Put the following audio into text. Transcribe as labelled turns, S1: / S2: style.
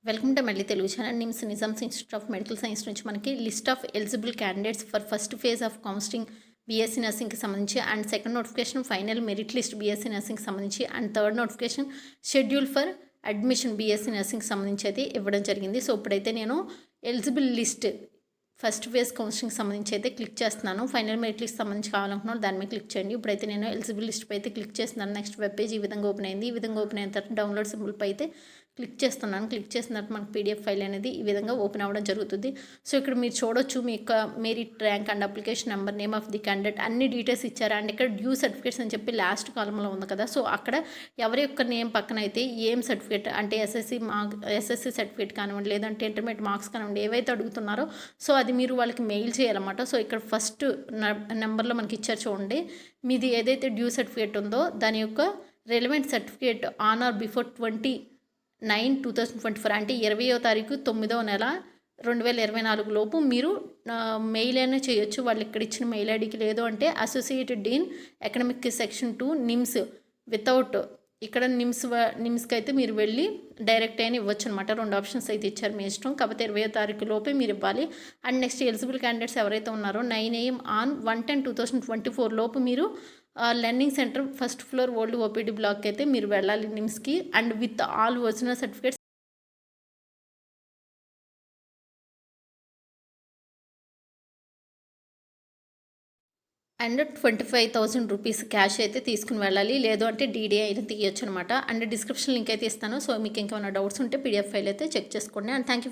S1: Welcome to మళ్ళీ Telugu channel. NIMS Nizam's institute of medical science నుంచి మనకి list of eligible candidates for first phase of counselling BSc నర్సింగ్కి సంబంధించి and second notification final merit list BSc నర్సింగ్కి సంబంధించి and third notification schedule for admission BSc నర్సింగ్కి సంబంధించి అయితే ఇవ్వడం జరిగింది. సో ఇప్పుడైతే నేను eligible list first phase counselling సంబంధించి అయితే క్లిక్ చేస్తున్నాను. ఫైనల్ మెరిట్ లిస్ట్ సంబంధించి కావాలనుకున్నాను దాని మీద క్లిక్ చేయండి. ఇప్పుడైతే నేను ఎలిజిబుల్ లిస్ట్ పై అయితే క్లిక్ చేస్తున్నాను. నెక్స్ట్ వెబ్ పేజ్ ఈ విధంగా ఓపెన్ అయింది. ఈ విధంగా ఓపెన్ అయిన తర్వాత డౌన్లోడ్ సింబల్ పై అయితే క్లిక్ చేస్తున్నాను. క్లిక్ చేసిన తర్వాత మనకు పీడిఎఫ్ ఫైల్ అనేది ఈ విధంగా ఓపెన్ అవ్వడం జరుగుతుంది. సో ఇక్కడ మీరు చూడొచ్చు మీ యొక్క merit rank and application number, name of the candidate అన్ని డీటెయిల్స్ ఇచ్చారు. అండ్ ఇక్కడ డ్యూ సర్టిఫికేట్స్ అని చెప్పి లాస్ట్ కాలంలో ఉంది కదా. సో అక్కడ ఎవరి యొక్క నేమ్ పక్కన అయితే ఏం సర్టిఫికేట్ అంటే ఎస్ఎస్సి సర్టిఫికేట్ కానివ్వండి, లేదంటే ఇంటర్మీడియట్ మార్క్స్ కానివ్వండి, ఏవైతే అడుగుతున్నారో సో అది మీరు వాళ్ళకి మెయిల్ చేయాలన్నమాట. సో ఇక్కడ ఫస్ట్ నెంబర్లో మనకి ఇచ్చారు చూడండి. మీది ఏదైతే డ్యూ సర్టిఫికేట్ ఉందో దాని యొక్క relevant certificate on are before 29/2024 అంటే 20వ తారీఖు 9వ నెల 2024 లోపు మీరు మెయిల్ అయినా చేయొచ్చు. వాళ్ళు ఇక్కడ ఇచ్చిన మెయిల్ ఐడికి. లేదు అంటే associated dean economic section 2 NIMS without ఇక్కడ నిమ్స్కి అయితే మీరు వెళ్ళి డైరెక్ట్ అయినా ఇవ్వచ్చు అనమాట. 2 ఆప్షన్స్ అయితే ఇచ్చారు, మీ ఇష్టం. కాకపోతే 20వ తారీఖు లోపే మీరు ఇవ్వాలి. అండ్ నెక్స్ట్ ఎలిజిబుల్ క్యాండిడేట్స్ ఎవరైతే ఉన్నారో 9 AM ఆన్ 1/10/2024 లోపు మీరు learning centre first floor old OPD block అయితే మీరు వెళ్ళాలి నిమ్స్కి. And with all original certificates and 25,000 rupees cash అయితే తీసుకుని వెళ్ళాలి. లేదు అంటే డీడీ అయితే తీయొచ్చు అనమాట. అండ్ డిస్క్రిప్షన్ లింక్ అయితే ఇస్తాను. సో మీకు ఇంకేమైనా డౌట్స్ ఉంటే పీడిఎఫ్ ఫైల్ అయితే చెక్ చేసుకోండి. And thank you.